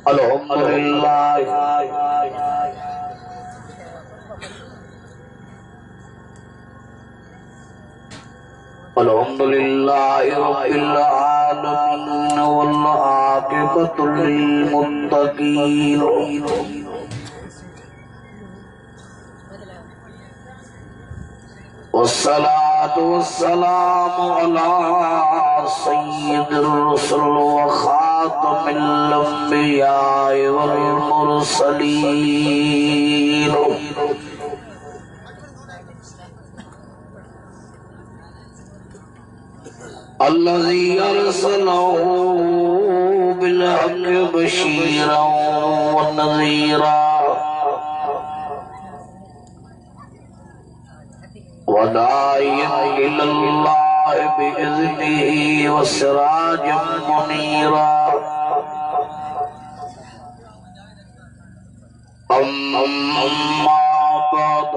अल्हम्दुलिल्लाह अल्हम्दुलिल्लाहि रब्बिल आलमीन वल आक़िबतु लिल मुत्तक़ीन वस्सलातु वस्सलामु अला सय्यिदिर रुसूल व खातमिल अंबिया वल मुरसलीन अल्लज़ी अरसलहू बिल हक़्क़ि बशीरन व नज़ीरा व दाइयन इलल्लाहि बिइज़्निही व सिराजम मुनीरा अम्मा बअद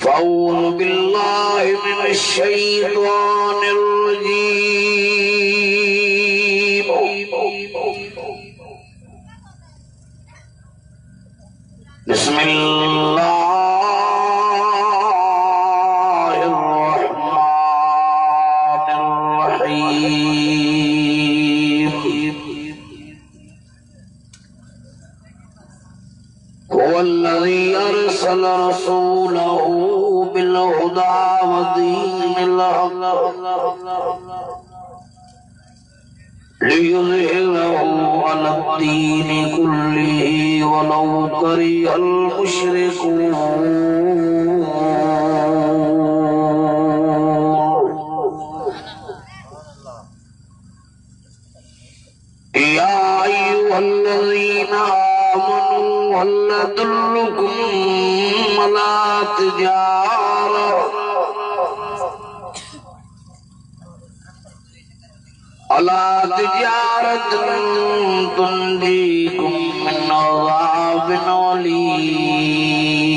फ़अऊज़ु बिल्लाहि मिनश शैतानिर रजीम बिस्मिल्लाहिर रहमानिर रहीम हुवल्लज़ी अरसल रसूलहू बिल हुदा व दीनिल हक़्क़ लियुज़हिरहू अलद्दीनि कुल्लिही वलौ करिहल मुशरिकून या अय्युहल्लज़ीना आमनू हल अदुल्लुकुम अला तिजारतिन तुंजीकुम मिन अज़ाबिन अलीम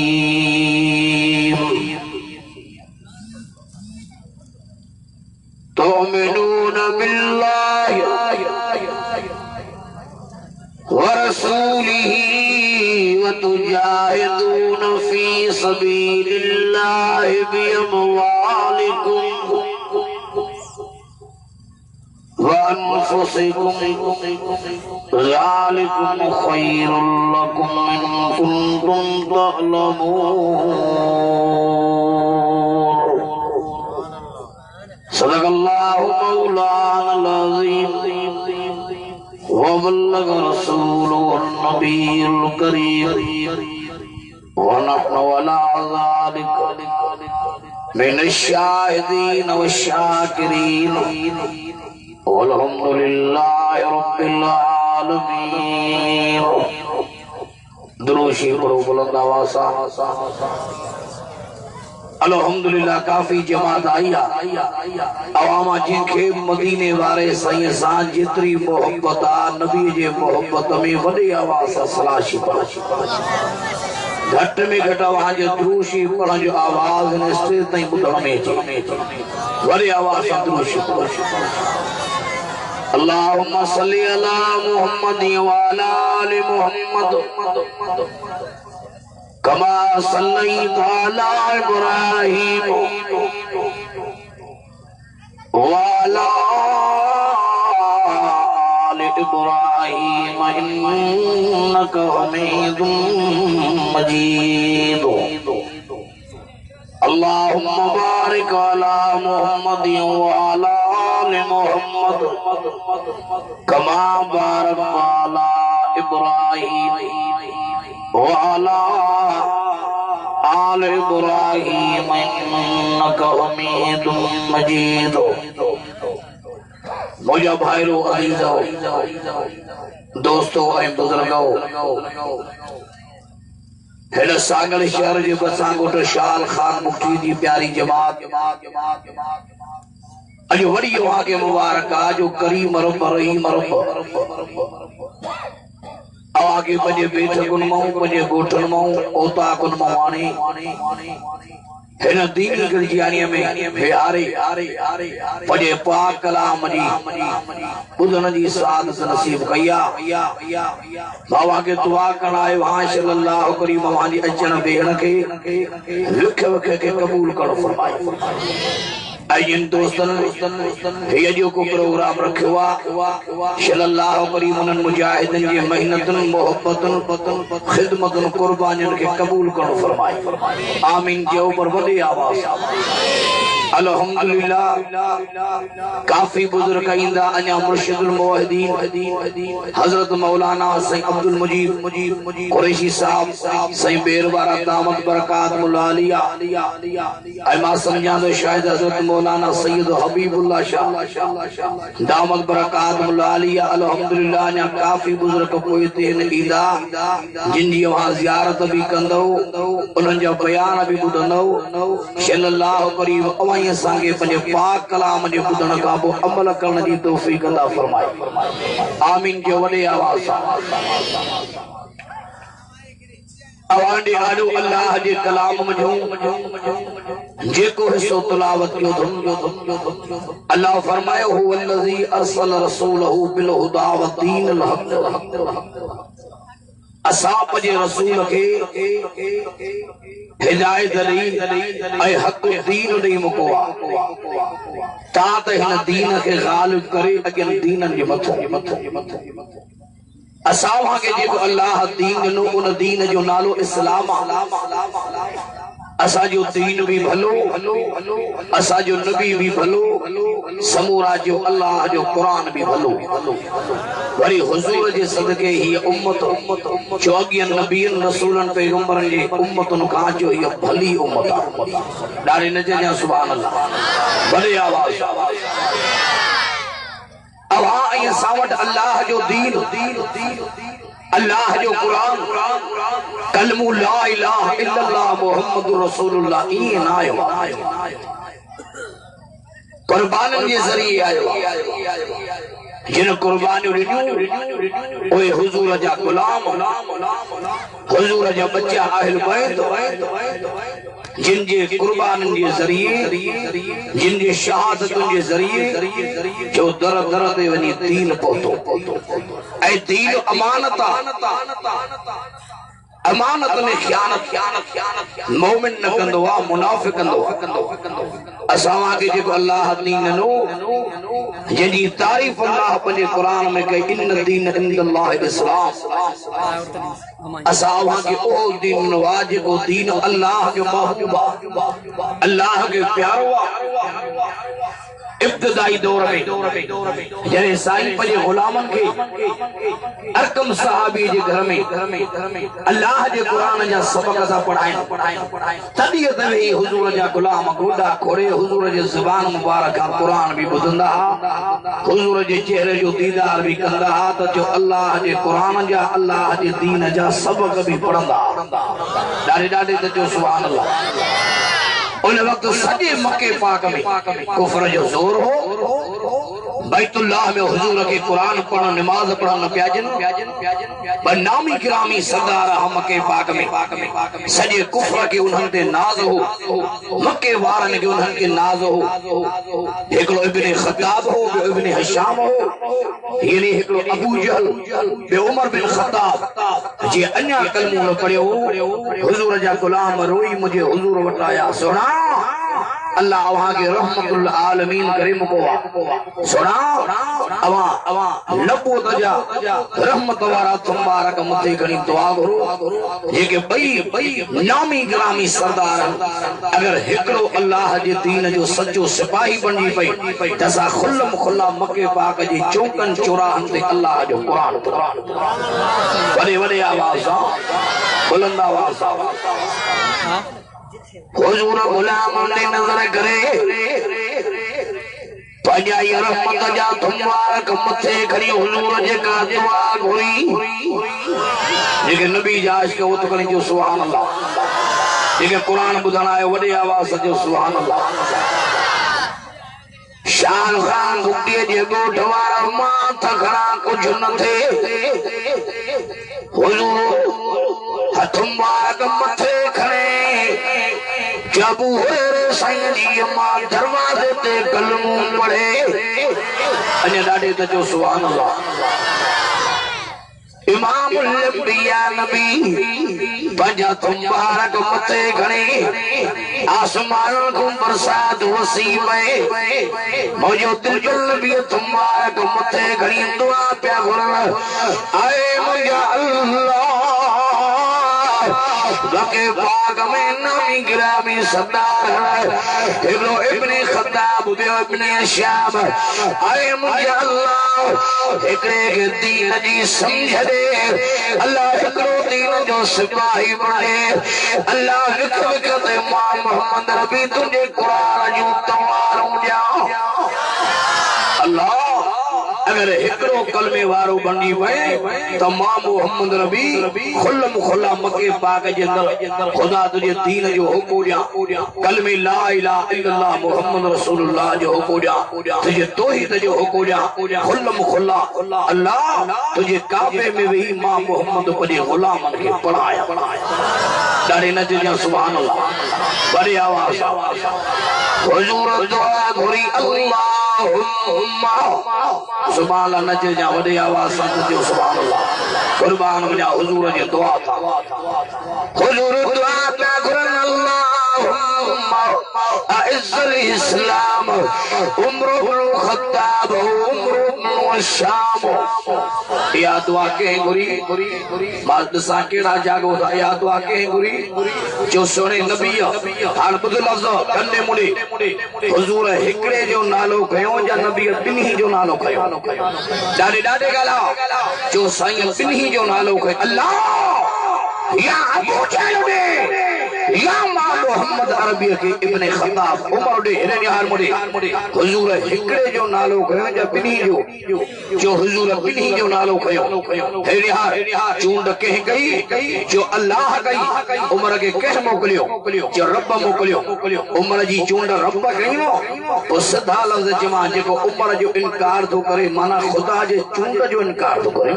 तुमिनून बिल्लाहि व रसूलिही व तुजाहिदून फी सबीलिल्लाहि बिअमवालिकुम वअन्फुसिकुम ज़ालिकुम खैरुल लकुम इन कुंतुम तअलमून सदक़ल्लाहु मौलाना अज़ीम व बल्लग रसूलुहुन नबियुल करीम व नहनु अला ज़ालिका मिनश शाहिदीन व शाकिरीन वल्हम्दुलिल्लाहि रब्बिल आलमीन। दुरूशी पढ़ो बुलंद आवाज़ से। अल्हम्दुलिल्लाह काफी जमात आया अवामा जिनखे मदीने वारे साईं सां जेतरी मोहब्बत आ नबी जे मोहब्बत में वॾी आवाज़ सां सलाशी पढ़ी घट में घट आवाज़ दुरूशी पढ़ण जो आवाज़ ने स्टेज ताईं ॿुधण में अचे वॾी आवाज़ सां दुरूशी पढ़ी अल्लाहुम्मा सल्ली अला मुहम्मद व अला आलि मुहम्मद कमा सल्लैता अला इब्राहीम व अला आलि इब्राहीम इन्नका हमीदुम मजीद। अल्लाहुम्मा बारिक अला मुहम्मद व अला आलि मुहम्मद कमा बारकता अला इब्राहीम व अला आलि इब्राहीम इन्नका हमीदुम मजीद। मुझा भाईरो अज़ीज़ो दोस्तों ऐं बुजुर्गो हेड सागर शहर जे बसां ॻोठ शाल खान मुफ्ती जी प्यारी जमात अॼु वॾी वाके मुबारक आहे जो करीम रब रहीम रब अवागे पंहिंजे बेठकुनि मां पंहिंजे ॻोठनि मां ओताकुनि मां आणे हिन दीनी गिरजियानीअ में विहारे पंहिंजे पाक कलाम जी ॿुधण जी सादत नसीब कई आहे। बाबा खे दुआ करण आयो आहियां सल्लल्लाहु करीम मां जी अचण भेण खे विख खे क़बूल करो फरमाए। इन दोस्तनि अॼु को प्रोग्राम रखियो आहे सल्लल्लाहु करीम उन्हनि मुजाहिदनि जी मेहनतुनि मोहब्बतुनि ख़िदमतुनि क़ुर्बानियुनि खे क़बूल करो फरमाए। आमीन जो पर वॾे आवाज़ अल्हम्दुलिल्लाह। काफ़ी बुजुर्ग ईंदा अञा मुर्शिदुल मुवहिदीन हज़रत मौलाना सईद अब्दुल मुजीब कुरैशी साहब सईद बेरवारा दामत बरकात मुलालिया ऐं मां सम्झां थो शायद हज़रत मौलाना सैयद हबीबुल्लाह शाह दामत बरकात मुलालिया। अल्हम्दुलिल्लाह अञा काफ़ी बुजुर्ग पोइ ते ईंदा जिन जी वहां ज़ियारत भी कंदो उन्हनि जा बयान भी ॿुधंदो सल्लल्लाहु करीम असांखे पंहिंजे पाक कलाम जे ॿुधण खां पोइ अमल करण जी तौफ़ीक़ अता फरमाए। आमीन जो वॾे आवाज़ सां अवांडे आॾो अल्लाह जे कलाम जो जेको हिस्सो तिलावत कयो अल्लाह फरमायो हुवल्लज़ी अरसल रसूलहु बिल हुदा व दीनिल हक़। असां पंहिंजे रसूल खे हिदायत ॾेई ऐं हक़ दीन ॾेई मोकिलियो आहे तां त हिन दीन खे ग़ालिब करे अॻियनि दीननि जे मथां असां खे जेको अल्लाह दीन ॾिनो उन दीन जो नालो इस्लाम आहे। असांजो दीन भी भलो असांजो नबी भी भलो समूरा जो अल्लाह जो कुरान भी भलो। वरी हुजूर जे सदके ही उम्मत चौगियन नबियन रसूलन पैगंबरन जे उम्मतन खां जो ये भली उम्मत आहे। ॾाढी नजरिया सुभान अल्लाह बड़े आवाज़ अवां ऐं असां वटि अल्लाह जो दीन अल्लाह जो कुरान कलमु ला इलाहा इल्लल्लाह मुहम्मदुर रसूलुल्लाह ईअं न आयो कुर्बाननि जे ज़रिए आयो। जिन कुर्बानियूं ॾिनियूं उहे हुजूर जा गुलाम हुजूर जा बच्चा अहल बैत जिन जे कुर्बाननि जे ज़रिए जिन जे शहादतुनि जे ज़रिए जो दर दर ते वञी दीन पहुतो ऐं दीन अमानत अमानत में ख़यानत मोमिन न कंदो आहे मुनाफ़िक़ कंदो। असां खे जेको अल्लाह दीन ॾिनो जंहिंजी तारीफ़ अल्लाह पंहिंजे क़ुरान में कई इन्न दीन इंदल्लाह इस्लाम। असां खे उहो दीन ॾिनो आहे जेको दीन अल्लाह जो महबूब आहे अल्लाह खे प्यारो आहे। इब्तिदाई दौर में जॾहिं साईं पंहिंजे गुलामनि खे अरकम सहाबी जे घर में अल्लाह जे क़ुरान जा सबक था पढ़ाइनि तॾहिं त वेही हुजूर जा गुलाम गोॾा खोड़े हुजूर जे ज़ुबान मुबारक खां क़ुरान बि ॿुधंदा हुआ हुजूर जे चेहरे जो दीदार भी कंदा हुआ त जो अल्लाह जे क़ुरान जा अल्लाह जे दीन जा सबक भी पढ़ंदा ॾाढे त जो सुभान अल्लाह। उन वक्त सॼे मके पाक में कुफर जो ज़ोर हो बैतुल्लाह में हुजूर के कुरान पढ़न नमाज पढ़न प्याजन नामी गिरामी सरदार मके पाक में सॼे कुफर के उन्हनि ते नाज़ हो मके वारनि के उन्हनि के नाज़ हो। हिकिड़ो इब्ने ख़त्ताब हो ॿियो इब्ने हिशाम हो यानी हिकिड़ो अबू जहल ॿियो उमर बिन ख़त्ताब जे अञा कलमो न पढ़ियो हुजूर जा गुलाम रोई मुझे हुजूर वटि आया सुना अल्लाह अवां के रहमतुल आलमीन करे मुको सुना अवां नबूत जा रहमत वारा मुबारक मथे खणी दुआ करो जेके बई नामी गिरामी सरदार अगर हिकड़ो अल्लाह जे दीन जो सच्चो सिपाही बणी पई त असां खुल्लम खुल्ला मके पाक जे चौकन चौराहन ते अल्लाह जो कुरान वॾे वॾे आवाज़ सां बुलंद आवाज़ सां हुजूर गुलाम ने नजर करे पंहिंजा ये रहमत जा मुबारक मथे खणी हुजूर जे का दुआ घुरी जेके नबी जा इश्क वो तो खणी जो सुभान अल्लाह जेके कुरान ॿुधण आयो वॾे आवाज़ जो सुभान अल्लाह। शान खान गुड्डीअ जे ॻोठ वारा माथ खणा कुझु न थे हुजूर हथ मुबारक मथे खणे अबू हुरैरा साईं जी मां दरवाजे ते कलमो पढ़े अने ॾाढे त जो सुभान अल्लाह इमामुल अंबिया नबी पंजा मुबारक मथे घणे आसमान को बरसात वसी में मुझो दिल नबी मुबारक मथे घणी दुआ पिया घुरन आए मुझा अल्लाह लके बाग में नामी गिरामी सरदार इब्नो इब्ने खत्ताब बियो इब्ने शाम आए मुझे अल्लाह एकड़े के दीन जी समझ दे अल्लाह एकड़ो दीन जो सिपाही बने अल्लाह विक विक ते मां मोहम्मद रबी तुझे कुरान जो तवारूं जा अल्लाह अगर एकड़ो कलमे वारो बनी वए त मां मोहम्मद रबी खुल्लम खुल्ला मके पाक जे अंदर खुदा तुझे दीन जो हुक्म दिया कलमे ला इलाहा इल्लल्लाह मुहम्मद रसूलुल्लाह जो हुक्म दिया तुझे तौहीद जो हुक्म दिया खुल्लम खुल्ला अल्लाह तुझे काबे में वही मां मोहम्मद पजे गुलामन के पढ़ाया ॾाढे न तुझा सुभान अल्लाह बड़ी आवाज हुजूर दुआ घुरी अल्लाह सुभान अल्लाह नचे जा वडे आवाज सां जो सुभान अल्लाह कुर्बान मुंहिंजा हुजूर जी दुआ था हुजूर दुआ पिया घुरन अल्लाहुम्मा अइज़्ज़ल इस्लाम उमर इब्न खत्ताब उमर इब्न शाम या दुआ के गुरी मां दसा केड़ा जागो था या दुआ के गुरी जो सोने नबी हाल बुध लफ्ज़ कंदे मुड़ी हुजूर हिकड़े जो नालो कयो या नबी बिन्ही जो नालो कयो ॾाढे ॾाढे ॻाल्हा जो साईं बिन्ही जो नालो कयो अल्लाह या अबू जहल दे या मां मोहम्मद अरबी के इब्ने खत्ताब उमर दे हिन निहार मुड़ी हुजूर हिकड़े जो नालो कयो या बिन्ही जो हुजूर बिन्ही जो नालो कयो हे निहार चूंड के कई जो अल्लाह कई उमर के कह मोकलियो जो रब मोकलियो उमर जी चूंड रब कयो तो सदा लफ्ज जमा जेको उमर जो इनकार तो करे माना खुदा जे चूंड जो इनकार तो करे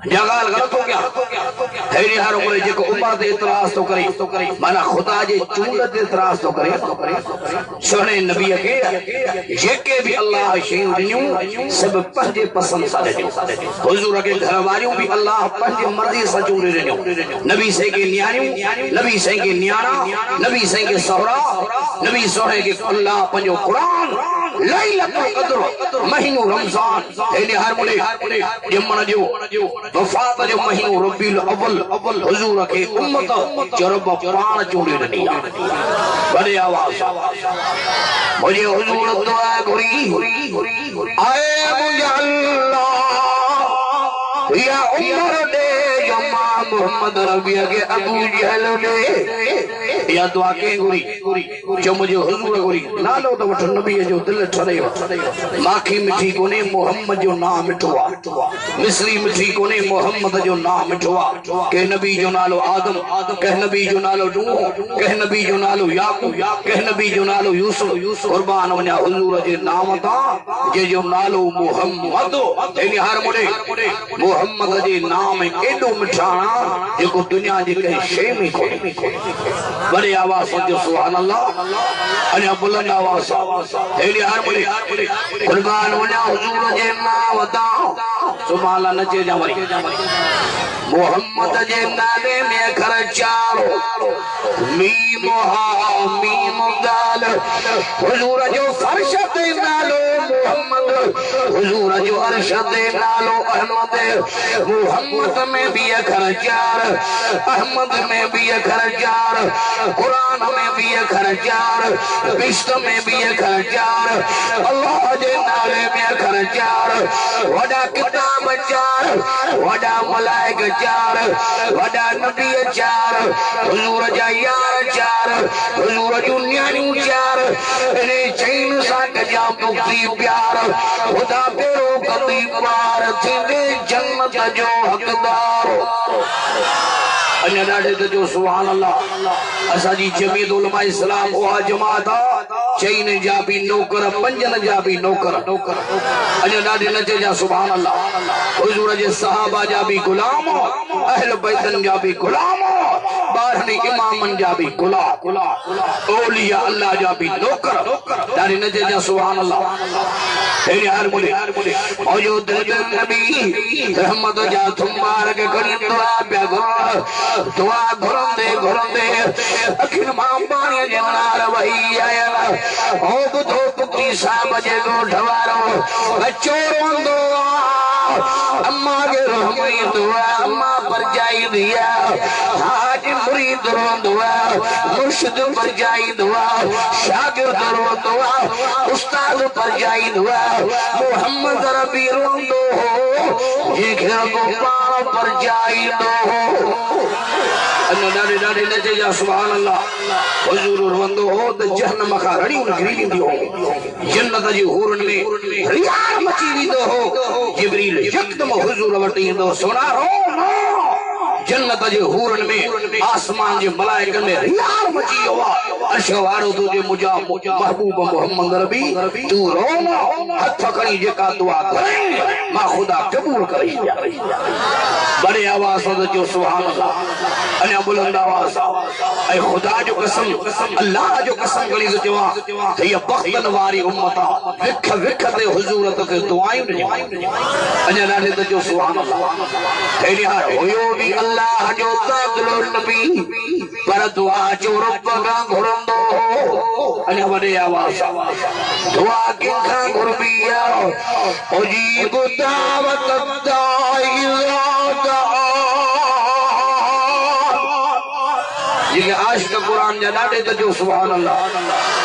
जगाल गलत हो गया है हर उम्र जेको उमर ते इतराज तो करे माना खुदा जे चूंड ते इतराज तो करे सोने नबी के जेके भी अल्लाह शयूं ॾिनियूं सब पंहिंजे पसंद सां ॾिनियूं हुजूर के घर वारियूं भी अल्लाह पंहिंजे मर्ज़ी सां चूंडे ॾिनियूं नबी से के न्याणियूं नबी से के न्याणा नबी से के सहुरा नबी सोहे के अल्लाह पंहिंजो कुरान लैलतुल क़द्र महीनो रमजान हेने हर मुले जमन जो वफात जो महीनो रबीउल अव्वल हुजूर के उम्मत जो रब पाण चूंडे ॾिनी बड़े आवाज मुझे हुजूर दुआ घुरी आए मुझे अल्लाह या उमर दे जो मां मोहम्मद रबी के अबू जहल दे या दुआ के घुरी जो मुझे हुजूर घुरी नालो तो वठ नबी जो दिल ठरे माखी मिठी कोने मोहम्मद जो नाम मिठो मिस्री मिठी कोने मोहम्मद जो नाम मिठो के नबी जो नालो आदम कह नबी जो नालो नूह कह नबी जो नालो याकूब कह नबी जो नालो यूसुफ कुर्बान वना हुजूर जे नाम ता जे जो नालो मोहम्मद एनी हर मुडे मोहम्मद जे नाम एडो मिठाणा जेको दुनिया जे कहीं शे में कोने बड़े आवाज जो सुभान अल्लाह अने बुलंद आवाज एनी हर मुडे कुर्बान वना हुजूर जे नाम ता सुभान अल्लाह नचे जा वरी मोहम्मद जे नाले में अखर चारो मीम हा मीम दाल हुजूर जो फर्श ते नालो मोहम्मद हुजूर जो अर्श ते नालो अहमद मोहम्मद में भी अखर चार अहमद में भी अखर चार कुरान में भी अखर चार बिश्त में भी अखर चार अल्लाह जे नाले में अखर चार वडा किताब चार वडा मलाइक चार वडा नबी चार हुजूर जा यार चार हुजूर जो न्याणियूं चार इने चैन सां गजा मुक्ति प्यार खुदा पेरो कभी पार थींदे जन्नत जो हकदार अन्य ॾाढे त जो सुभान अल्लाह असांजी जमीयत उलमा इस्लाम उहा जमात चईन जा भी नौकर पंजन जा भी नौकर अन्य ॾाढे नचे जा सुभान अल्लाह हुजूर जे सहाबा जा भी गुलाम अहल बैतन जा भी गुलाम बारहनी इमामन जा भी गुलाम औलिया अल्लाह जा भी नौकर दारी नजे जा सुभान अल्लाह तेरे हर मुले और जो दिल नबी रहमत जा तुम्हारे के करी दुआ घुरंदे अखिल मां पानी जनार वही आया ओ बुधो पुकी साहब जे गोठवारो बच्चो रोंदो अम्मा के रहमी दुआ अम्मा पर जाई दिया हाज मुरीद रोंदो मुर्शिद पर जाई दुआ शागिर्द रोंदो उस्ताद पर जाई दुआ मोहम्मद रबी रोंदो ये घर गोपाल पर जाई दो डाडे डाडे नचे जा सुभान अल्लाह हुजूर रोंदो हो त जहन्नम खा रड़ी निकरी दी हो जन्नत जी हूरन में रियार मची वींदो हो जिब्रील यकदम हुजूर वटि ईंदो सोना रो जन्नत जे हूरन में आसमान जे मलाइकन में रियार मची हो अर्श वारो तुझे मुजा महबूब मोहम्मद रबी तू रो हथ खणी जेका दुआ करे मां खुदा कबूल करी बड़े आवाज से जो सुभान अल्लाह अने बुलंद आवाज ऐ खुदा जो कसम अल्लाह जो कसम गली जो जवा ये बख्तन वारी उम्मता विख विख ते हुजूर ते दुआई अने नाले ते जो सुभान अल्लाह तेरी हार होयो भी अल्लाह जो ताकलो नबी पर दुआ जो रब का घुरंदो अने वडे आवाज दुआ के खा घुरबिया ओ जी दावत दाई ये आशिक कुरान जा डाडे त जो सुभान अल्लाह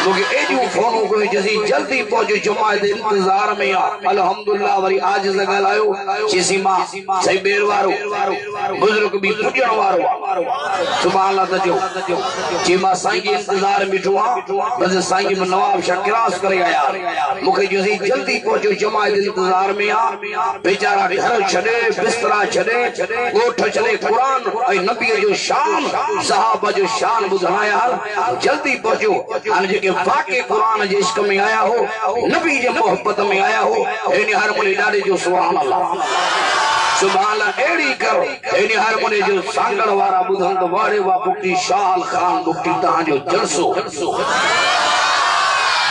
लोगे एडियो फोन को जसी जल्दी पहुंचो जमात इंतजार में आ अल्हम्दुलिल्लाह वरी आज जगल आयो चीसी मां सही बेर वारो बुजुर्ग भी पुजण वारो सुभान अल्लाह त जो चीमा साईं के इंतजार में ठुआ बस साईं में नवाब शाह क्रास करे आया मुखे जसी जल्दी पहुंचो जमात इंतजार में आ बेचारा घर छड़े बिस्तरा छड़े गोठ छड़े कुरान ए नबी जो शान सहाबा जो शान बुझाया जल्दी पहुंचो अन जे वाके कुरान जे इश्क में आया हो नबी जे मोहब्बत में आया हो एनी हर मुनी डाडे जो सुभान अल्लाह सुभान अल्लाह एड़ी करो एनी हर मुनी जो सांगड़ वारा बुधन तो वाड़े वा बुक्ति शाल खान बुक्ति ता जो जलसो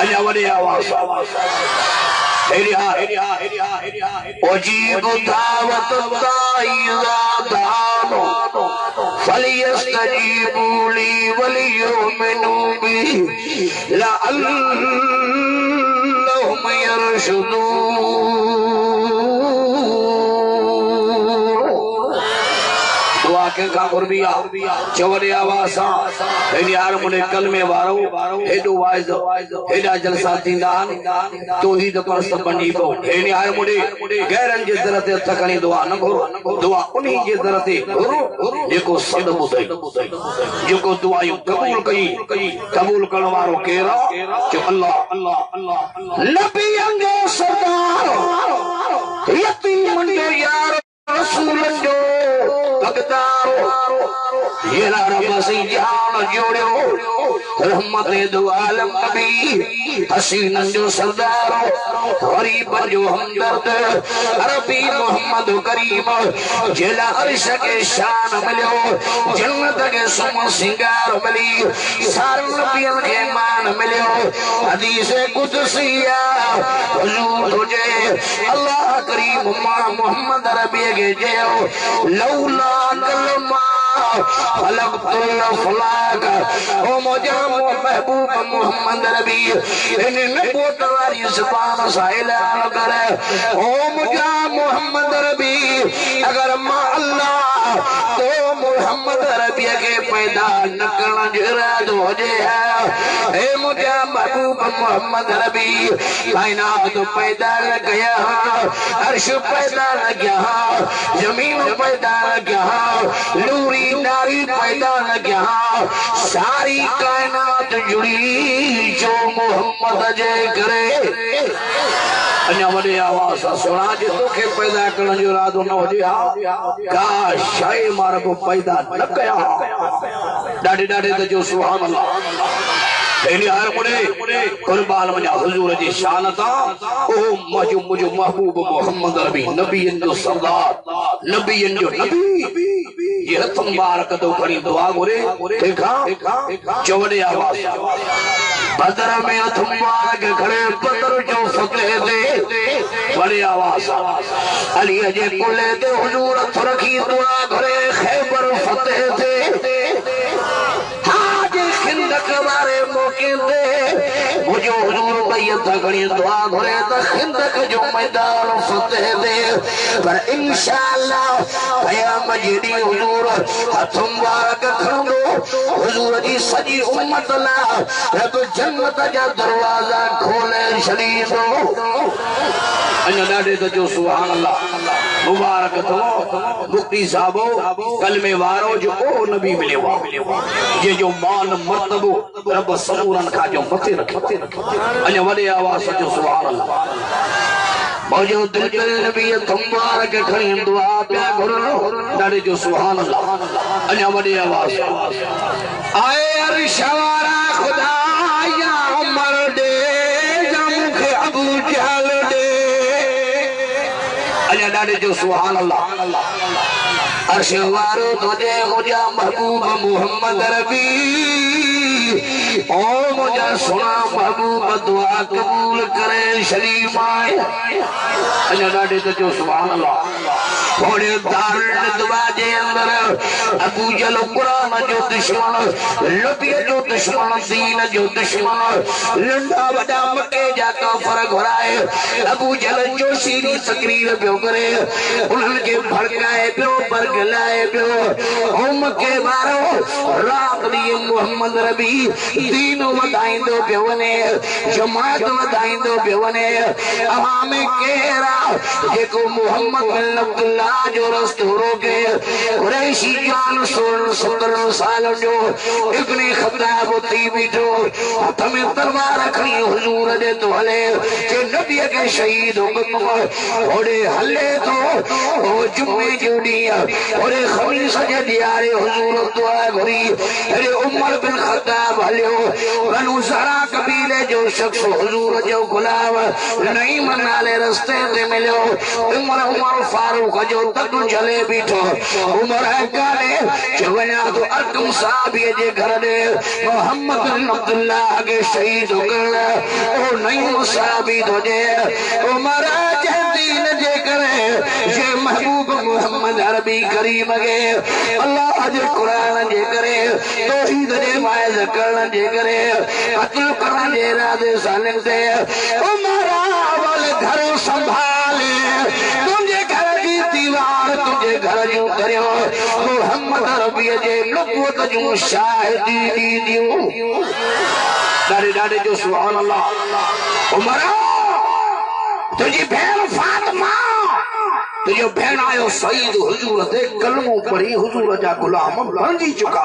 अजा वडे आवाज अजीब दावत दाइया दानो फलियस्तजीबू ली वलियुमिनू बी लअल्लहुम यरशुदून दुआ के का कुर्बिया चवड़े आवाज एनी यार मुने कलमे वारो हेडो वाइज हेडा जलसा थींदान तौहीद परस्त बनी पो एनी यार मुने गैरन जे जरत थकणी दुआ न घुरो दुआ उन्हीं जे जरत घुरो जेको सद बुधई जेको दुआयूं कबूल कई कबूल करण वारो केरा जो अल्लाह अल्लाह अल्लाह नबी अंगे सरदार यतीम जो यार रसूल जो भगदारो ये रब से जान जोड़ो रहमत दो आलम नबी हसीन जो सरदार गरीब जो हमदर्द अरबी मोहम्मद करीम जेला अर्श के शान मिलो जन्नत के सुम सिंगार मिली सारे नबियन के मान मिलो हदीस कुदसिया हुजूर तुझे अल्लाह करीम मोहम्मद रबी के जेओ लौला कलमा फलकतुल फलाक ओ मौजा महबूब मोहम्मद रबी इन्हें नबूवत वाली ज़बान से ऐलान करे ओ मौजा मोहम्मद रबी अगर मां अल्लाह तो मोहम्मद रबी के पैदा न करना जराद हो जाए ए मौजा महबूब मोहम्मद रबी कायनात पैदा न गया अर्श पैदा न गया जमीन पैदा न गया नूरी नारी पैदा न गया सारी कायनात जुड़ी जो मोहम्मद जे करे अन्या वडे आवाज सुना जे तोखे पैदा करण जो इरादो न हुजे का शय मार को पैदा न कया डाडे डाडे त जो सुभान अल्लाह एनी हर मुने कुर्बान वञा हुजूर जी शान ता ओ मुझो महबूब मोहम्मद रबी नबीन जो सरदार नबीन जो नबी जे हथ मुबारक तो खड़ी दुआ घुरे देखा चवड़े आवाज बदर में हथ मुबारक खड़े बदर जो फतेह दे बड़ी आवाज अली जे कुले दे हुजूर हथ रखी दुआ घुरे खैबर फतेह दे हाँ जे खिंदक वारे मौके दे मुझे हुजूर बैयत खड़ी दुआ घुरे तो खिंदक जो मैदान फतेह दे पर इंशाअल्लाह क़याम जेडी हुजूर हथ मुबारक खड़ो हुजूर जी सजी उम्मत ला रब जन्नत जा दरवाजा खोले छड़ींदो अञा ॾाढे त जो सुभान अल्लाह मुबारक थो मुफ्ती साहबो कलमे वारो जो को नबी मिलियो जे जो मान मर्तबो रब समूरन का जो मथे रखे अञा वॾे आवाज़ जो सुभान अल्लाह मौजो दिल पे नबी मुबारक खड़ी दुआ पिया घुरनो ॾाढे जो सुभान अल्लाह अञा वॾे आवाज़ आए अर्श वारा खुदा या उमर दे या मुखे अबू जहल दे अञा ॾाढे जो सुभान अल्लाह अर्श वारो तुझे मुझा महबूब मोहम्मद रबी ओ मुझा सुना महबूब दुआ कबूल करे शरीफ आए अञा ॾाढे त जो सुभान अल्लाह थोड़े दारुल दुआ जे अंदर अबू जहल कुरान जो दुश्मन नबी जो दुश्मन दीन जो दुश्मन लंडा वडा मके जा काफर घुराए अबू जहल जो सीरी तकरीर पियो करे उन्हनि खे भड़काए पियो बरगलाए पियो ओ मके वारो रात ॾींहुं मोहम्मद रबी दीन वधाईंदो पियो वञे जमात वधाईंदो पियो वञे अवां में केरु आहे जेको मोहम्मद बिन अब्दुल्लाह जो रस्तो रोके कुरैशी जान 16-17 साल जो इब्ने खत्ताब थी बीठो हथ में तलवार खणी हुजूर दे तो हले जे नबी के शहीद हुकम ओड़े हले तो ओ जुमे जो ॾींहुं ओड़े खमीस जे ॾियारे हुजूर दुआ घुरी अरे उमर बिन खत्ताब हलियो बनु ज़रा कबीले जो शख्स हुजूर जो गुलाम नईम नाले रस्ते ते मिलियो उमर फारूक जो तक चले बीठो उमर है काले चवना तो अरकम साहबी जे घर दे मोहम्मद बिन अब्दुल्लाह के शहीद कर ओ नईम साहबी तो जे उमर जे दीन जे करे जे महबूब मोहम्मद अरबी करीम के अल्लाह जे कुरान जे करे तौहीद जे वाइज करण जे करे कत्ल करण जे इरादे सालन से उमर वाले घर संभाले तुझे घर की दीवार तुझे घर जो करियो मोहम्मद अरबी जे नबूवत जो शाहिदी दी दियो ॾाढे ॾाढे जो सुभान अल्लाह उमर तुझी भेण फातिमा तुझो भेण आयो सईद हुजूर ते कलमो पढ़ी हुजूर जा गुलाम बणजी चुका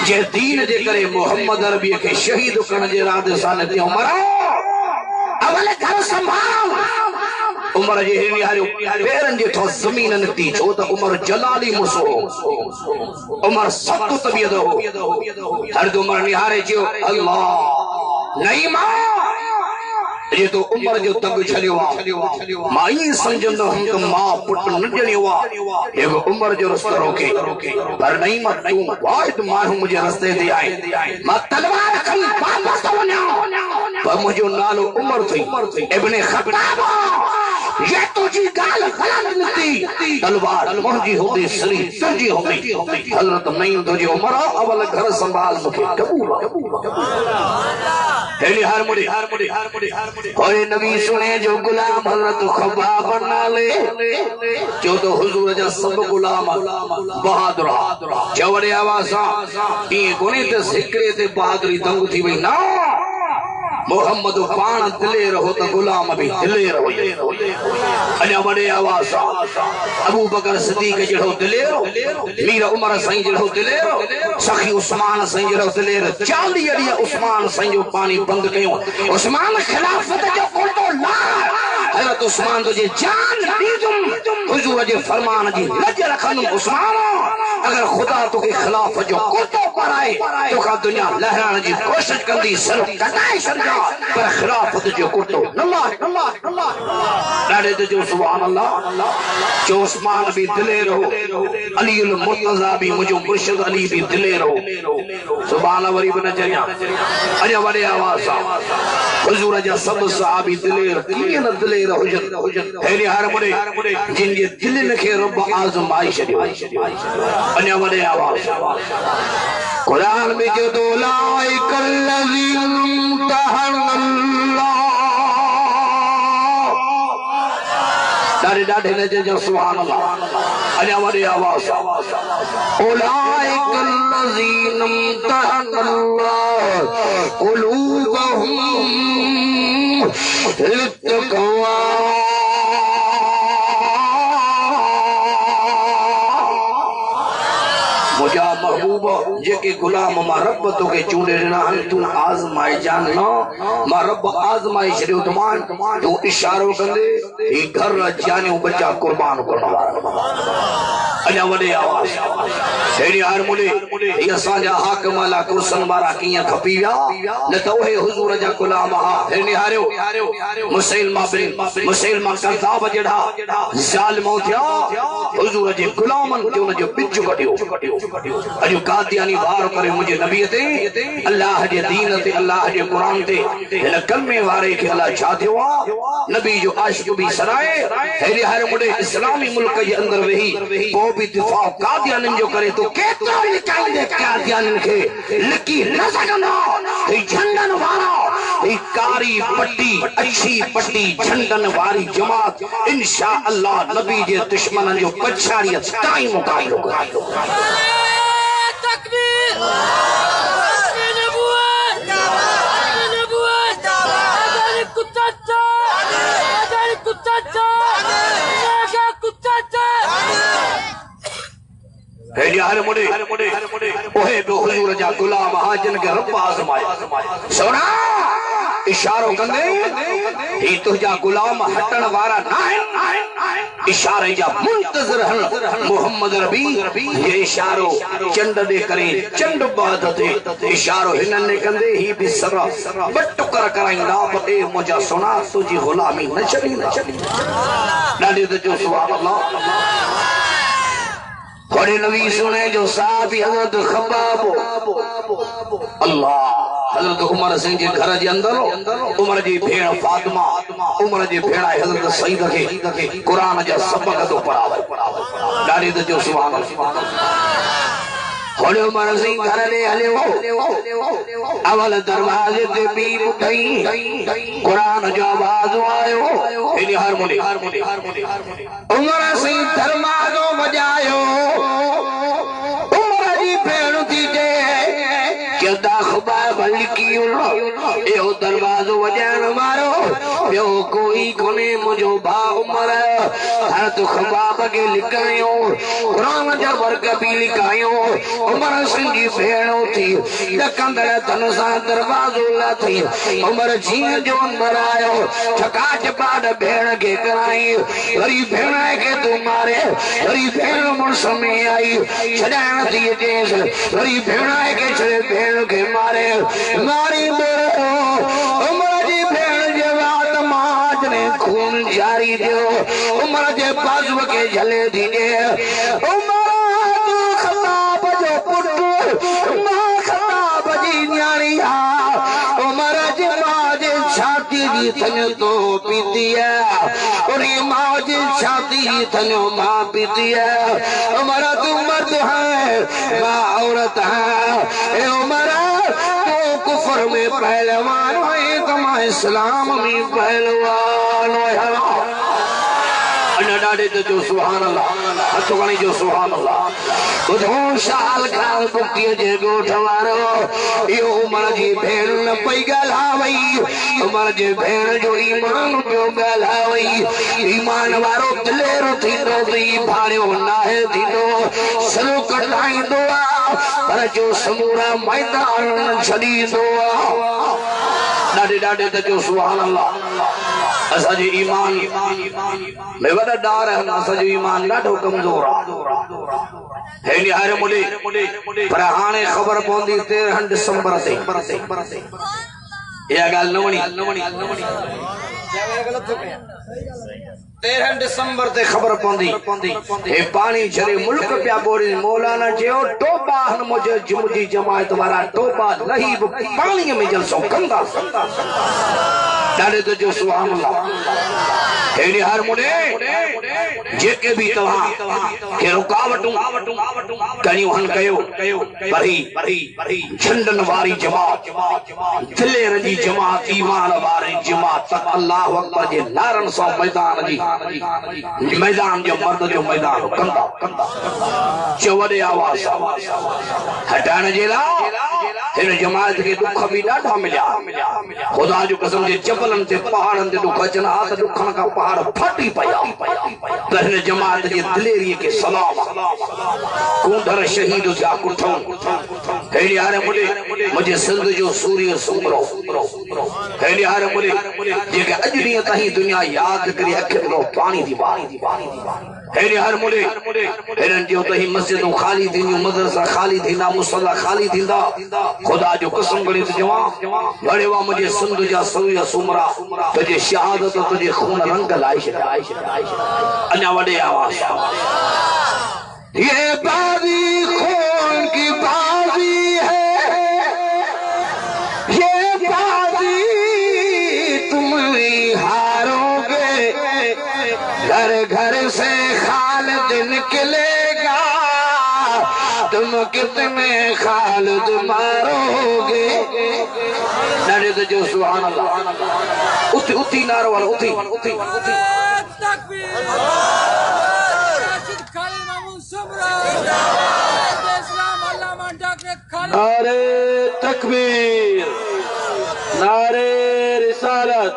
जे दीन जे करे मोहम्मद अरबी के शहीद करण जे इरादे सां ते उमर अवल घर संभाल उमर जे हिरियारियो पेरन जे थो जमीन निकती छो त उमर जलाली मुसो उमर सख्त तबियत हो हर उमर निहारे जो अल्लाह नहीं मां ये तो उमर जो तंग छलियो माई समझंदो हम तो मां पुट न ॼणियो ये उमर जो रस्तो रोके पर नहीं मत तू वाहिद माण्हू मुझे रस्ते ते आए मां तलवार खणी वापस तो वञा पर मुझो नालो उमर थई इब्ने खत्ताब ये तुझी गाल गलत निकती तलवार मुंहिंजी होती सरी तुझी होती हजरत नहीं तुझे उमर अवल घर संभाल मुखे कबूल हेली हार मुड़ी ओए नबी सुने जो गुलाम हजरत खब्बाब नाले जो तो हुजूर जा सब गुलाम बहादुर चवड़े आवाज ई कोने ते सिकरे ते बहादुरी दंग थी वई ना मोहम्मद पान दिले रहो तो गुलाम भी दिले रहो अञा वडे आवाज अबू बकर सिद्दीक जड़ो दिले रहो मीर उमर साईं जड़ो दिले रहो सखी उस्मान साईं जड़ो दिले रहो 40 ॾींहं उस्मान साईं जो पानी बंद कयो उस्मान खिलाफत जो कोटो ला हजरत उस्मान तुझे जान दी तुम हुजूर जे फरमान जी लज रखन उस्मान अगर खुदा तो के खिलाफ जो कुतो कराए तो का दुनिया लहराने की कोशिश कंदी सर कटाई समझा पर खिलाफ जो कुतो अल्लाह डाले तो जो सुभान अल्लाह जो उस्मान भी दिलेर हो अली उल मुर्तजा भी मुझे मुर्शिद अली भी दिलेर हो सुभान वरी बन चया अरे वडे आवाज हुजूर जा सब सहाबी दिलेर कीअं न दिलेर हुजन हेली हर मुड़े जिन जे दिल के रब आज़माई छडियो अने वडे आवाज कुरान में जो दोलाइकल लज़ीम तहल्लाह डाढ़े ने जो सुभान अल्लाह अने वडे आवाज उलाइकल लज़ीन तहल्लाह क़ुलूबहुम लित्तक़वा मुझा महबूब जेके गुलाम मां रब तो के चूंडे ना तू आजमाए जान न मां रब आजमाए छड़ियो तमान तू इशारो कंदे ई घर जाने बच्चा कुर्बान करण वाला अने वडे आवाज हेड़ी हर मुले ये असा जा हाकिम अला कुर्सन वारा किया खपी विया न तो हे हुजूर जा गुलाम हा हेड़ी हारियो मुसलमान कज़ाब जड़ा जालिमो थिया हुजूर जे गुलामन के उन जो बिज कटियो अजो कादियानी वार करे मुझे नबी ते अल्लाह जे दीन ते अल्लाह जे कुरान ते इन कलमे वारे के अल्लाह छा थियो नबी जो आशिक भी सराए हेड़ी हर मुले इस्लामी मुल्क जे अंदर वही को भी दिफा कादियान जो करे तो केतरा भी निकाल दे कादियान के लकी न सकनो ए झंडन वाला ए कारी पट्टी अच्छी पट्टी झंडन वाली जमात इंशाअल्लाह नबी जे दुश्मन जो पछाड़ियत ताई मुकायो तकबीर नबूवत अदर कुत्ता हर मुड़े ओहे बे हुजूर जा गुलाम हाजन के रब आजमाए सोना इशारो कंदे ही तुझा गुलाम हटण वारा ना है इशारे जा मुंतजर हन मोहम्मद रबी ये इशारो चंड दे करे चंड बाद ते इशारो हिनन ने कंदे ही भी सर बटकर कराइंदा बे मुझा सोना तुझी गुलामी न चली डाली तो जो सुभान अल्लाह थोड़े नबी सुने जो साहबी हजरत खब्बाब अल्लाह हजरत उमर सिंह जे घर जे अंदर उमर जी भेण फातिमा उमर जी भेण हजरत सईद के कुरान जा सबक तो पढ़ावे डाली तो जो सुभान अल्लाह होले उमर सिंह घर ले हलियो अवल दरवाजे ते भी उठई कुरान जो आवाज आयो इन हारमोनी उमर सिंह दरवाजो बजायो उमर जी भेण थी जे केदा खबा बल्कि एहो दरवाजो वजान मारो बियो कोई कोने मुझो भा उमर हर तो खबाब के लिखायो कुरान जा वर्ग भी लिखायो उमर सिंह जी भेण थी कंदड़ तन सा दरवाजो ला थी उमर जी जो अंदर आयो छका चपाट भेण के कराई वरी भेण के तू मारे वरी भेण मुर्स में आई छडाण थी जेस वरी भेण के छड़े भेण के मारे मारी बोलो उमर जी भेण जे बात माज ने खून जारी दियो उमर जे बाजू के झले दीने उमर खताब जो पुट मां खताब जी न्याणी हा उमर जे माज छाती दी थन तो पीती है और मां जी छाती थन मां पीती है उमर तू मर्द है मां औरत है ए उमर तो कुफर में पहलवान है तुम इस्लाम में पहलवान है डाडे तो जो सुभान अल्लाह हथो गणी जो सुभान अल्लाह बुधो शाल खाल बुक्ति जे गोठ वारो यो उमर जी भेण न पई ॻाल्हावई उमर जे भेण जो ईमान पियो ॻाल्हावई ईमान वारो दिलेरो थींदो थी भाड़ियो नाहे थींदो सरो कटाईंदो आहे पर जो समूरा मैदान छॾींदो आहे डाडे तो जो सुभान अल्लाह असांजे ईमान में वॾा ॾार आहिनि असांजो ईमान ॾाढो कमज़ोर आहे हेॾी हर मुॾे पर हाणे ख़बर पवंदी 13 दिसंबर ते इहा ॻाल्हि न वणी 13 दिसंबर ते ख़बर पवंदी हे पाणी छॾे मुल्क पिया ॿोड़े मौलाना चयो टोबा मुंहिंजी जमायत वारा टोबा लही बि पाणीअ में जलसो कंदा ॾाढे त जो सुभान अल्लाह हेॾे हर मुॾे जेके बि तव्हां खे रुकावटूं कयूं हन कयो पर झंडन वारी जमात दिलेर जी जमात ईमान वारी जमात अल्लाह अकबर जे नारनि सां मैदान जो मर्द जो मैदान कंदा चयो वॾे आवाज़ सां हटाइण जे लाइ हिन जमात खे दुख बि ॾाढा मिलिया ख़ुदा जो कसम जे जबलनि ते पहाड़नि ते दुख अचनि हा त दुखनि खां पहाड़ फाटी पिया त हिन जमात जे दिलेरीअ खे सलाम कूंदर शहीद थिया कुठूं हेॾे हारे मुॾे मुंहिंजे सिंध जो सूर्य सुमरो हेॾे हारे मुॾे जेके अॼु ॾींहं ताईं दुनिया यादि करे अखियुनि में पाणी थी हेॾे हर मुॾे हिननि जो त ही मस्जिदूं ख़ाली थींदियूं मदरसा ख़ाली थींदा मुसला ख़ाली थींदा ख़ुदा जो कसम खणी थो चवां वड़े वा मुंहिंजे सिंध जा सूर्य सुमरा तुंहिंजे शहादत तुंहिंजे खून रंग लाइ छॾिया अञा वॾे आवाज़ ये बाज़ी खून की बाज़ी है ये बाज़ी तुम ही हारोगे घर घर से खालिद निकलेगा तुम कितने खालिद मारोगे नारे तो जो सुभान अल्लाह उठी नारो वाला उठी तकबीर खालिद मामून सुमरा इस्लाम अल्लामा डॉक्टर खालिद नारे तकबीर नारे रिसालत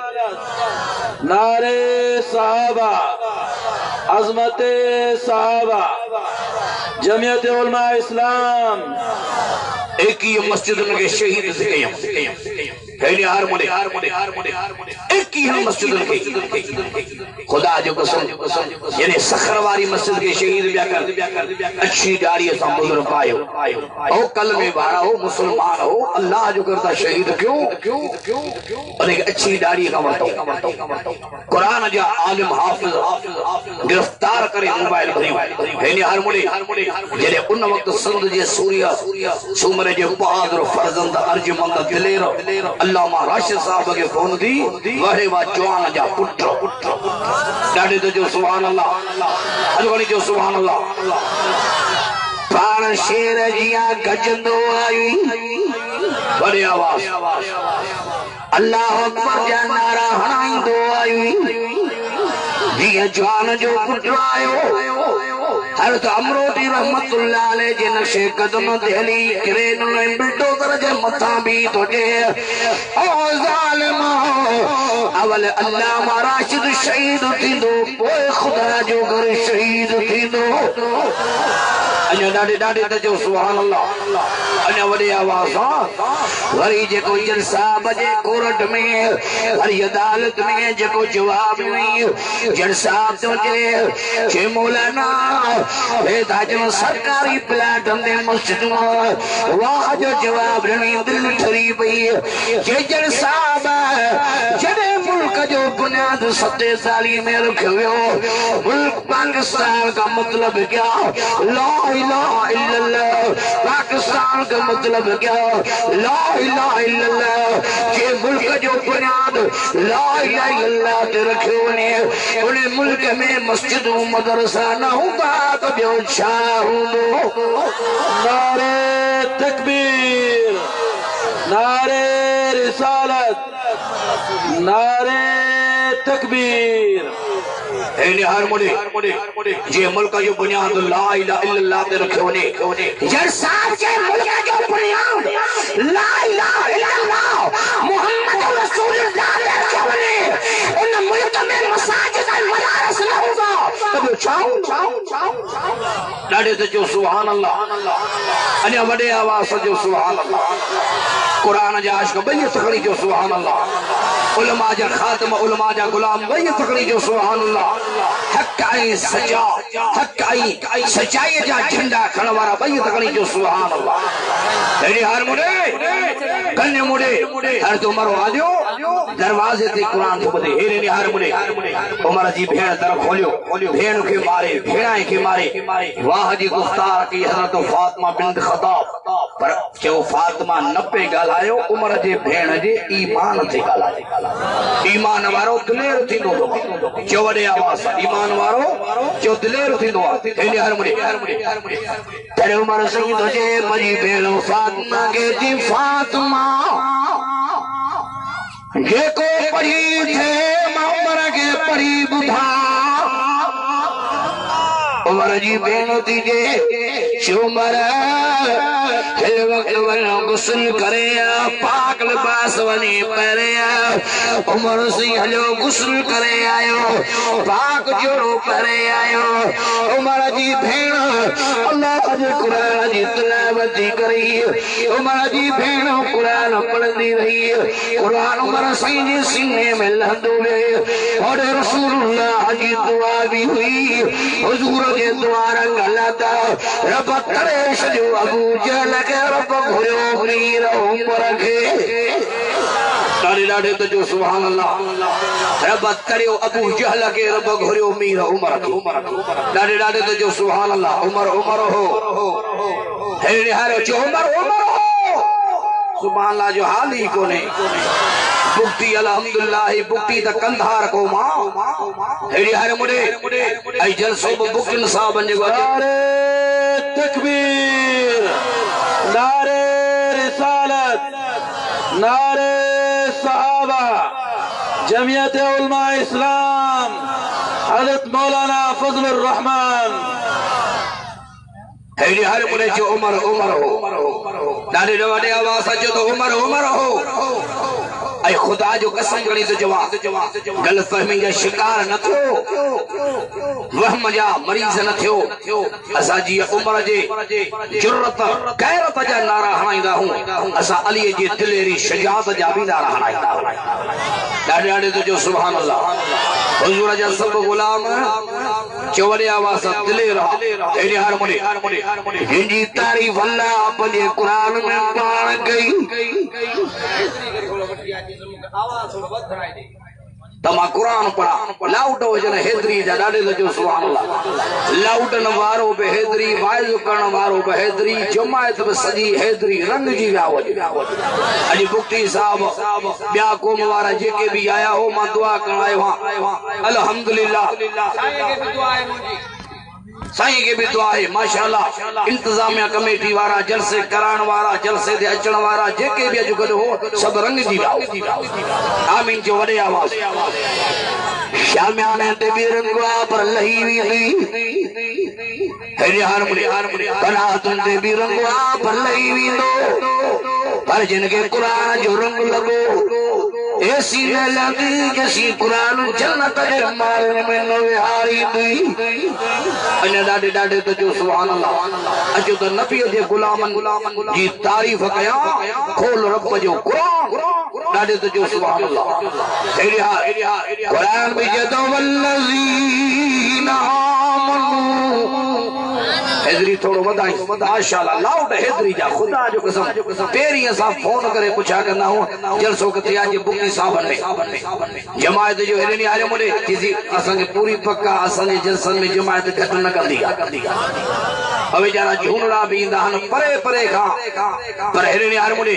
नारे सहाबा अजमते सहाबा जमियत उलमा इस्लाम एक ही मस्जिद के शहीद से हेॾे हार मुॾे एक ही मस्जिद के खुदा जो कसम यानी सखर वारी मस्जिद के शहीद बिया कर अच्छी दाढ़ी सां बुजुर्ग पायो ओ कल में वारा हो मुसलमान हो अल्लाह जो करता शहीद क्यों और एक अच्छी दाढ़ी का वरतो कुरान जा आलिम हाफिज गिरफ्तार करे मोबाइल भरियो हेॾे हार मुॾे जॾहिं उन वक्त सिंध जे सूर्य सूमर जे बहादुर फर्जंद अर्जुमंद दिलेर अल्लामा राशिद साहब के फोन दी वहे वा जवान जा पुट ॾाढे त जो सुभान अल्लाह अजवणी जो सुभान अल्लाह पाण शेर जिया गजंदो आई वॾे आवाज़ अल्लाह अकबर जा नारा हणाईंदो आई जीअं जवान जो पुट आयो हज़रत अमरोटी रहमतुल्लाह अलैह जे नक्शे कदम ते हली क्रेन में बिल्डोज़र जे मथां भी तो जे ओ ज़ालिम अवल अल्लामा राशिद शहीद थींदो पोइ खुदा जो घर शहीद थींदो अञा ॾाढे त जो सुभान अल्लाह अञा वॾे आवाज़ सां वरी जेको जलसा बजे कोर्ट में वरी अदालत में जेको जवाब में जलसा तो जे मौलाना बेदाजो सरकारी प्लाट दे मस्जिद में वाह जो जवाब ॾिनी दिल ठरी पई जे जलसा जॾहिं मुल्क जो बुनियाद 7 साली में रखियो वियो मुल्क पाकिस्तान का मतलब क्या ला इलाहा इल्लल्लाह पाकिस्तान का मतलब क्या ला इलाहा इल्लल्लाह जे मुल्क जो बुनियाद ला इलाहा इल्लल्लाह ते रखियो वञे उन मुल्क में मस्जिद मदरसा न हूंदा त ॿियो छा हूंदो नारे तकबीर नारे रिसालत नारे तकबीर हेॾे हर मुॾे जे मुल्क जो बुनियाद ला इलाहा इल्लल्लाह ते रखियो वञे जर साहब जे मुल्क जो बुनियाद ला इलाहा इल्लल्लाह मुहम्मद रसूलुल्लाह ते रखियो वञे उन मुल्क में मसाजिद ऐं मदारिस न हूंदा त ॿियो छा ॾाढे त जो सुभान अल्लाह अञा वॾे आवाज़ जो सुभान अल्लाह कुरान जा आशिक भई तकड़ी जो सुभान अल्लाह उलमा जा खातम उलमा जा गुलाम भई तकड़ी जो सुभान अल्लाह हक आई सचा हक आई सचाई जा झंडा खण वारा भई तकड़ी जो सुभान अल्लाह तेरी हर मुड़े कन्ने मुड़े हर तो मरो आजो दरवाजे ते कुरान तो बदे हेरे ने हर मुड़े उमर जी भेड़ दर खोलियो भेड़ के मारे भेड़ाए के मारे वाह जी गुफ्तार की हजरत फातिमा बिन्त खत्ताब पर जो फातिमा नपे गालायो उमर जे भेण जे ईमान ते गालायो ईमान वारो दिलेर थींदो जो वडे आवाज ईमान वारो जो दिलेर थींदो हेले हर मुड़े तेरे उमर सही तो जे मजी भेण फातिमा के जी फातिमा ये को पढ़ी थे उमर के पढ़ी बुधा उमर जी भेण थी जे उमर गुस्ल करे पाक लिबास वनी पहरे उमर सी हलो गुस्ल करे आयो पाक जोड़ो पहरे आयो उमर जी भेण अल्लाह जे कुरान जी तिलावत करी उमर जी भेण कुरान पढ़ंदी रही कुरान उमर साईं जे सीने में लहंदो वे और रसूलुल्लाह जी दुआ भी हुई हुजूर जे दुआ रंग लता रब करे सजो अबू जहल के रब घुरियो मीर उमर के डाडे डाडे तो जो सुभान अल्लाह रब करियो अबू जहल के रब घुरियो मीर उमर के डाडे डाडे तो जो सुभान अल्लाह उमर हो हेरे हारे जो उमर हो सुभान अल्लाह जो हाल ही कोने बुक्ति अल्हम्दुलिल्लाह बुक्ति त कंधार को मां हेड़ी हर मुड़े आई जलसो बुकिन साहब ने नारे तकबीर नारे रिसालत नारे सहाबा जमियत उलमा इस्लाम हजरत मौलाना फजलुर रहमान हेड़ी हर मुड़े जो उमर हो डाडे डवाडे आवाज जो तो उमर हो ऐ खुदा जो कसम करी तो जवाब गलत फहमी जा शिकार न थियो वहम जा मरीज न थियो असा जी उमर जे जुर्रत गैरत जा नारा हणाईंदा हूं असा अली जे दिलेरी शजाअत जा भी नारा हणाईंदा डाडे डाडे तो जो सुभान अल्लाह हुजूर जा सब गुलाम चवड़े आवाज दिलेरा एने हर मुड़े जिंजी तारीफ अल्लाह अपने कुरान में पाण गई तमा कुरान पढ़ा लाउड वजन हैदरी जा डाडे जो सुभान अल्लाह लाउडन वारो बे हैदरी वाइज करण वारो बे हैदरी जमायत बे सजी हैदरी रंग जी व्यावज अजी मुफ्ती साहब ब्या कोम वारा जेके भी आया हो मां दुआ करण आयो अल्हम्दुलिल्लाह साईं के भी दुआ है माशाअल्लाह इंतजामिया कमेटी वारा जलसे कराण वारा जलसे दे अचण वारा जेके भी अज गड हो सब रंग जी आमीन जो वडे आवाज शामियाने ते भी रंगवा पर लही हुई हेरे हार मुड़े कनातुन ते भी रंगवा पर लही हुई दो पर जिनके कुरान जो रंग लगो ऐसी न लगी जैसी कुरान जन्नत के माल में नवेहारी दी अन्य डाडे डाडे तो जो सुभान अल्लाह अजो तो नबी जे गुलामन जी तारीफ कया खोल रब जो कुरान डाडे तो जो सुभान अल्लाह एरिया कुरान में जदो वल्लजीना आमनू हैदरी थोड़ो वधाई माशाअल्लाह लाउड हैदरी जा खुदा जो कसम तेरी असा फोन करे पुछा करना हूं जलसो के आज बुकी साहब ने जमायत जो हेरे नहीं आयो मुड़े किसी असन पूरी पक्का असन जलसन में जमायत घट न कंदी अवे जाना झूनड़ा भी इंदा हन परे परे खा पर हेरे नहीं आयो मुड़े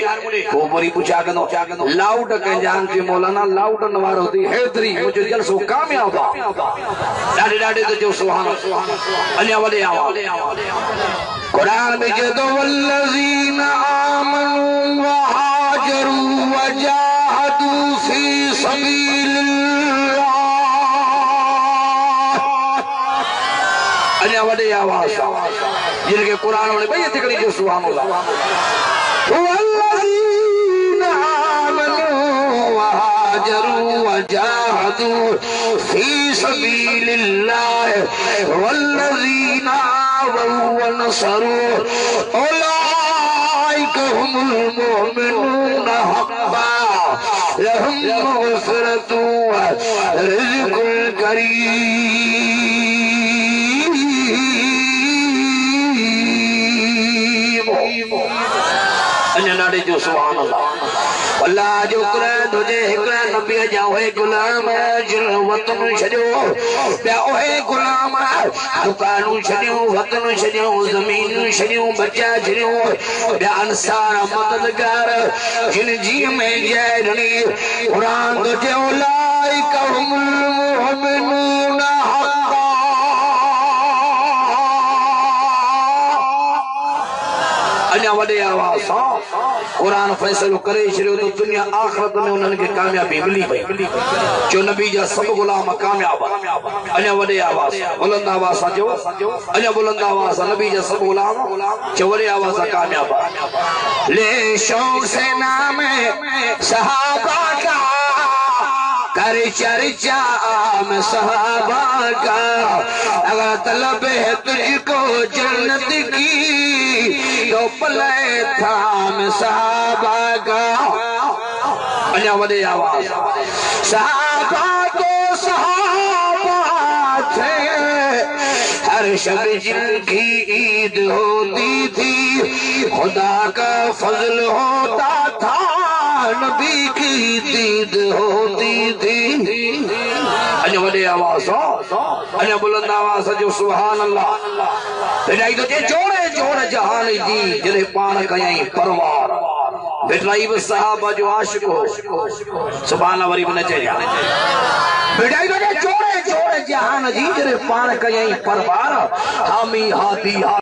को पूरी पुछा करनो लाउड के जान के मौलाना लाउड नवारो दी हैदरी मुझे जलसो कामयाब डाडे डाडे तो जो सुभान अन्य वाले आवाज कुरान में जदो वल्लजीना आमनू व हाजरू व जाहदू फी सबीलिल्लाह अन्य वडे आवाज जिनके कुरान में भई तिकड़ी जो सुभान अल्लाह वल्लजीना आमनू व हाजरू व जाहदू फी सबीलिल्लाह वल्लजीना ونصروا أولئك هم المؤمنون लहुम मग़फ़िरतु व रिज़्क़ुन करीम। अञा नाडे जो सुभान अल्लाह। अल्लाह जो कुरान तुझे हिकड़ा नबी जा ओए गुलाम जिन वतन छॾियो ॿिया ओए गुलाम दुकानूं छॾियूं वतन छॾियूं ज़मीनूं छॾियूं बचा छॾियूं ॿिया अंसार मददगार जिन जी में जय ॾिनी क़ुरान तुझे उलाइक हुमुल मुमिनून हक़्क़ा। अञा वॾे आवाज़ सां कुरान फैसलो करे छॾियो तो दुनिया आखिरत में उन्हनि खे कामयाबी मिली वई। जो नबी जा सब गुलाम कामयाब। अञा वॾे आवाज़ बुलंद आवाज़ सां चओ, अञा बुलंद आवाज़ सां नबी जा सब गुलाम चओ वॾे आवाज़ सां कामयाब। ले शौक़ से नाम सहाबा का कर चर्चा में सहाबा का अगर तलब है तुझको जन्नत की तो पले थाम सहाबा का। अञा वॾे आवाज़ सहाबा तो सहाबा थे हर शब जिनकी ईद होती थी खुदा का फजल होता था नबी की दीद होती थी। अञा वॾे आवाज़ अञा बुलंद आवाज़ जो सुभान अल्लाह। बेटाई तो जोड़े जोड़ जहान जी जॾहिं पाण कयईं परवार बेटाई बि साहबा जो आशिक हो सुभान वरी बि न चइजां। बेटाई तो जोड़े जोड़ जहान जी जॾहिं पाण कयईं परवार हामी हादी